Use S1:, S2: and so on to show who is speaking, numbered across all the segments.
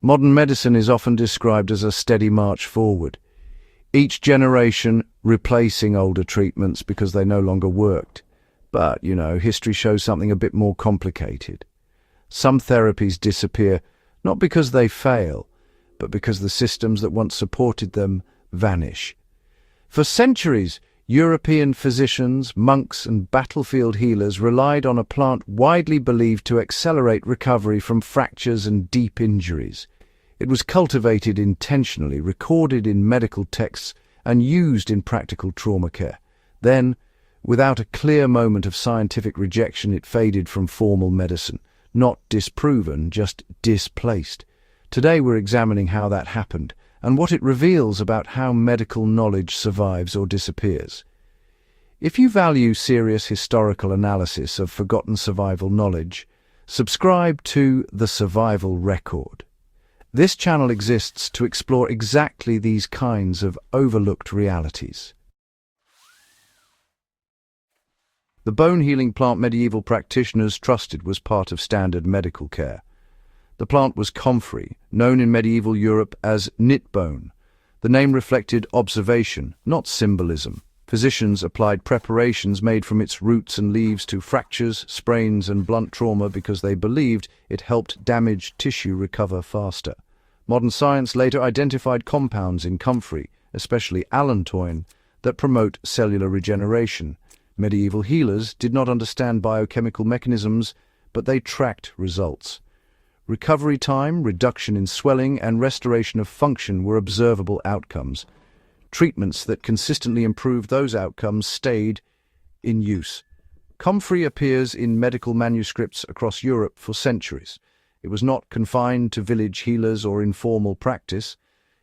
S1: Modern medicine is often described as a steady march forward, each generation replacing older treatments because they no longer worked. But, history shows something a bit more complicated. Some therapies disappear not because they fail, but because the systems that once supported them vanish. For centuries, European physicians, monks, and battlefield healers relied on a plant widely believed to accelerate recovery from fractures and deep injuries. It was cultivated intentionally, recorded in medical texts, and used in practical trauma care. Then, without a clear moment of scientific rejection, it faded from formal medicine. Not disproven, just displaced. Today we're examining how that happened, and what it reveals about how medical knowledge survives or disappears. If you value serious historical analysis of forgotten survival knowledge, subscribe to The Survival Record. This channel exists to explore exactly these kinds of overlooked realities. The bone-healing plant medieval practitioners trusted was part of standard medical care. The plant was comfrey, known in medieval Europe as knitbone. The name reflected observation, not symbolism. Physicians applied preparations made from its roots and leaves to fractures, sprains, and blunt trauma because they believed it helped damaged tissue recover faster. Modern science later identified compounds in comfrey, especially allantoin, that promote cellular regeneration. Medieval healers did not understand biochemical mechanisms, but they tracked results. Recovery time, reduction in swelling, and restoration of function were observable outcomes. Treatments that consistently improved those outcomes stayed in use. Comfrey appears in medical manuscripts across Europe for centuries. It was not confined to village healers or informal practice.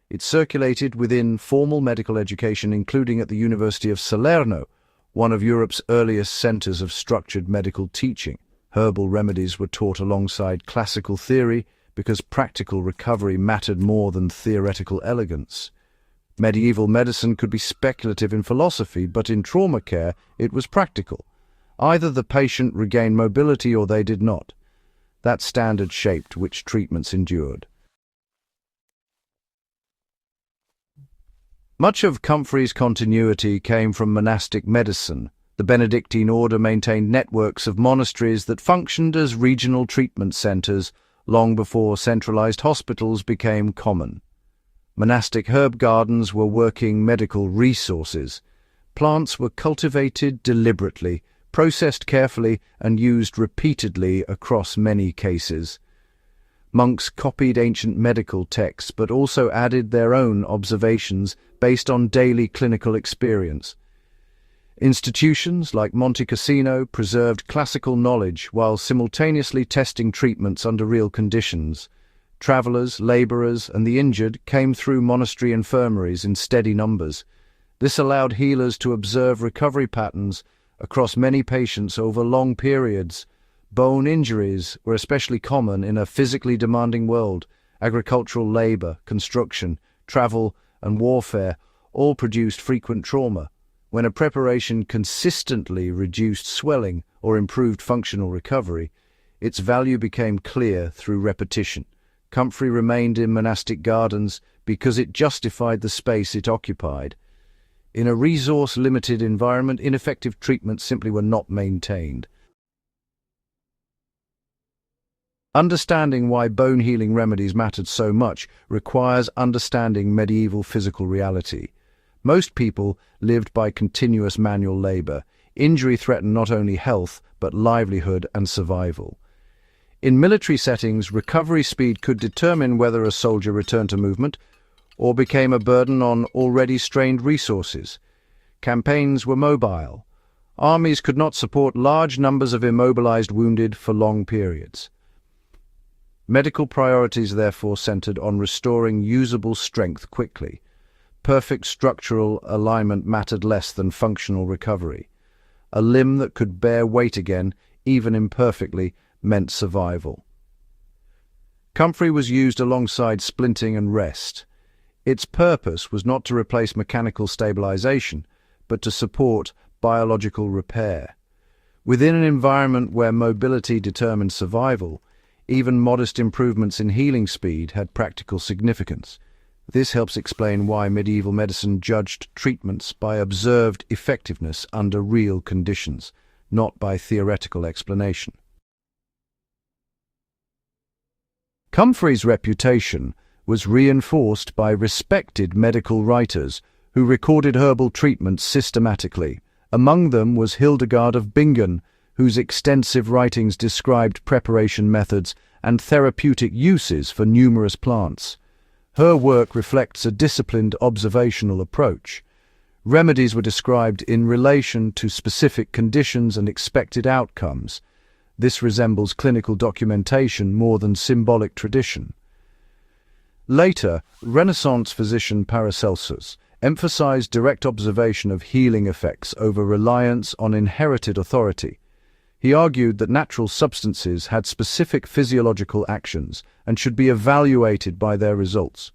S1: It circulated within formal medical education, including at the University of Salerno, one of Europe's earliest centers of structured medical teaching. Herbal remedies were taught alongside classical theory because practical recovery mattered more than theoretical elegance. Medieval medicine could be speculative in philosophy, but in trauma care it was practical. Either the patient regained mobility or they did not. That standard shaped which treatments endured. Much of Comfrey's continuity came from monastic medicine. The Benedictine order maintained networks of monasteries that functioned as regional treatment centers long before centralized hospitals became common. Monastic herb gardens were working medical resources. Plants were cultivated deliberately, processed carefully, and used repeatedly across many cases. Monks copied ancient medical texts but also added their own observations based on daily clinical experience. Institutions like Monte Cassino preserved classical knowledge while simultaneously testing treatments under real conditions. Travelers, laborers, and the injured came through monastery infirmaries in steady numbers. This allowed healers to observe recovery patterns across many patients over long periods. Bone injuries were especially common in a physically demanding world. Agricultural labor, construction, travel, and warfare all produced frequent trauma. When a preparation consistently reduced swelling or improved functional recovery, its value became clear through repetition. Comfrey remained in monastic gardens because it justified the space it occupied. In a resource-limited environment, ineffective treatments simply were not maintained. Understanding why bone-healing remedies mattered so much requires understanding medieval physical reality. Most people lived by continuous manual labor. Injury threatened not only health, but livelihood and survival. In military settings, recovery speed could determine whether a soldier returned to movement or became a burden on already strained resources. Campaigns were mobile. Armies could not support large numbers of immobilized wounded for long periods. Medical priorities therefore centered on restoring usable strength quickly. Perfect structural alignment mattered less than functional recovery. A limb that could bear weight again, even imperfectly, meant survival. Comfrey was used alongside splinting and rest. Its purpose was not to replace mechanical stabilization, but to support biological repair. Within an environment where mobility determined survival, Even modest improvements in healing speed had practical significance. This helps explain why medieval medicine judged treatments by observed effectiveness under real conditions, not by theoretical explanation. Comfrey's reputation was reinforced by respected medical writers who recorded herbal treatments systematically. Among them was Hildegard of Bingen, whose extensive writings described preparation methods and therapeutic uses for numerous plants. Her work reflects a disciplined observational approach. Remedies were described in relation to specific conditions and expected outcomes. This resembles clinical documentation more than symbolic tradition. Later, Renaissance physician Paracelsus emphasized direct observation of healing effects over reliance on inherited authority. He argued that natural substances had specific physiological actions and should be evaluated by their results.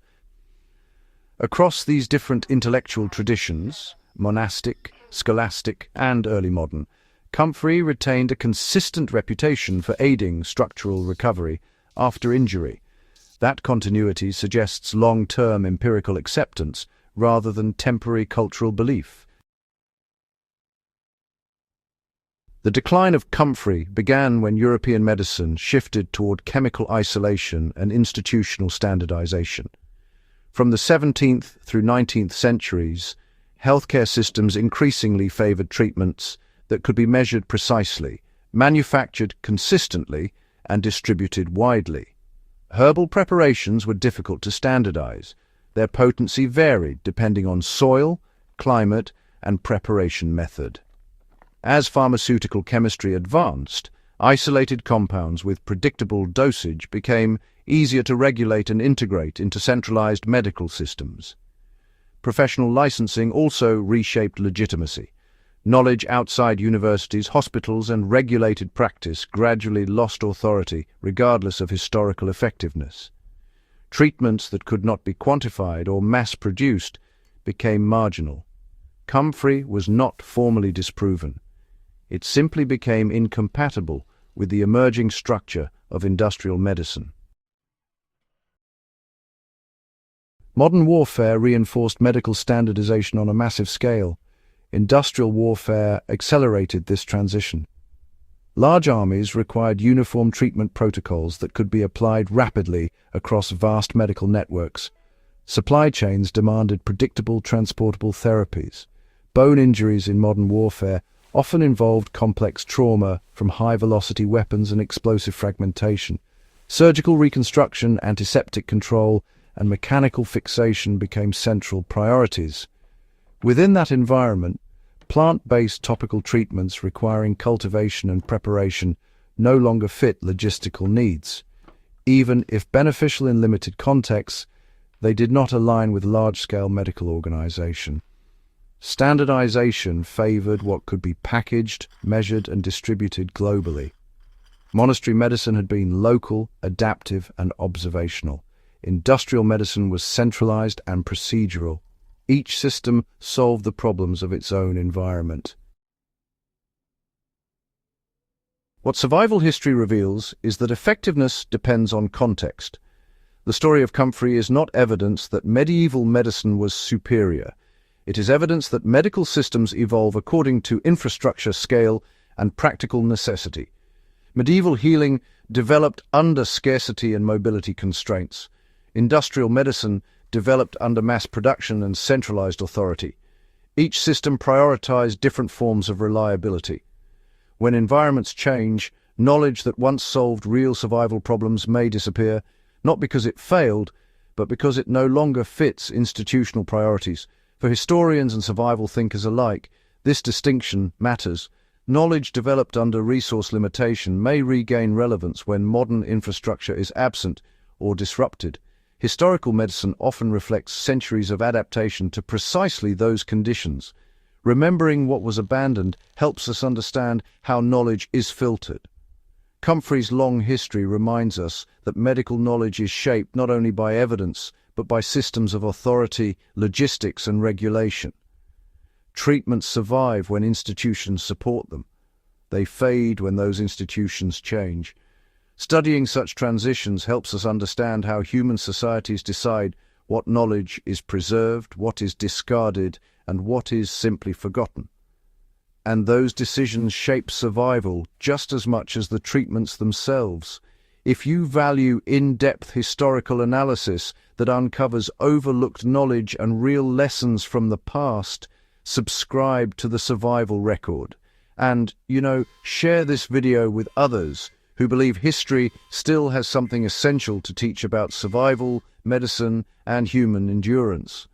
S1: Across these different intellectual traditions, monastic, scholastic, and early modern, Comfrey retained a consistent reputation for aiding structural recovery after injury. That continuity suggests long-term empirical acceptance rather than temporary cultural belief. The decline of Comfrey began when European medicine shifted toward chemical isolation and institutional standardization. From the 17th through 19th centuries, healthcare systems increasingly favored treatments that could be measured precisely, manufactured consistently, and distributed widely. Herbal preparations were difficult to standardize. Their potency varied depending on soil, climate, and preparation method. As pharmaceutical chemistry advanced, isolated compounds with predictable dosage became easier to regulate and integrate into centralized medical systems. Professional licensing also reshaped legitimacy. Knowledge outside universities, hospitals, and regulated practice gradually lost authority regardless of historical effectiveness. Treatments that could not be quantified or mass-produced became marginal. Comfrey was not formally disproven. It simply became incompatible with the emerging structure of industrial medicine. Modern warfare reinforced medical standardization on a massive scale. Industrial warfare accelerated this transition. Large armies required uniform treatment protocols that could be applied rapidly across vast medical networks. Supply chains demanded predictable, transportable therapies. Bone injuries in modern warfare often involved complex trauma from high-velocity weapons and explosive fragmentation. Surgical reconstruction, antiseptic control, and mechanical fixation became central priorities. Within that environment, plant-based topical treatments requiring cultivation and preparation no longer fit logistical needs. Even if beneficial in limited contexts, they did not align with large-scale medical organization. Standardization favored what could be packaged, measured, and distributed globally. Monastery medicine had been local, adaptive, and observational. Industrial medicine was centralized and procedural. Each system solved the problems of its own environment. What survival history reveals is that effectiveness depends on context. The story of Comfrey is not evidence that medieval medicine was superior. It is evidence that medical systems evolve according to infrastructure, scale, and practical necessity. Medieval healing developed under scarcity and mobility constraints. Industrial medicine developed under mass production and centralized authority. Each system prioritized different forms of reliability. When environments change, knowledge that once solved real survival problems may disappear, not because it failed, but because it no longer fits institutional priorities. For historians and survival thinkers alike, this distinction matters. Knowledge developed under resource limitation may regain relevance when modern infrastructure is absent or disrupted. Historical medicine often reflects centuries of adaptation to precisely those conditions. Remembering what was abandoned helps us understand how knowledge is filtered. Comfrey's long history reminds us that medical knowledge is shaped not only by evidence, but by systems of authority, logistics, and regulation. Treatments survive when institutions support them. They fade when those institutions change. Studying such transitions helps us understand how human societies decide what knowledge is preserved, what is discarded, and what is simply forgotten. And those decisions shape survival just as much as the treatments themselves. If you value in-depth historical analysis that uncovers overlooked knowledge and real lessons from the past, subscribe to the Survival Record. And, share this video with others who believe history still has something essential to teach about survival, medicine, and human endurance.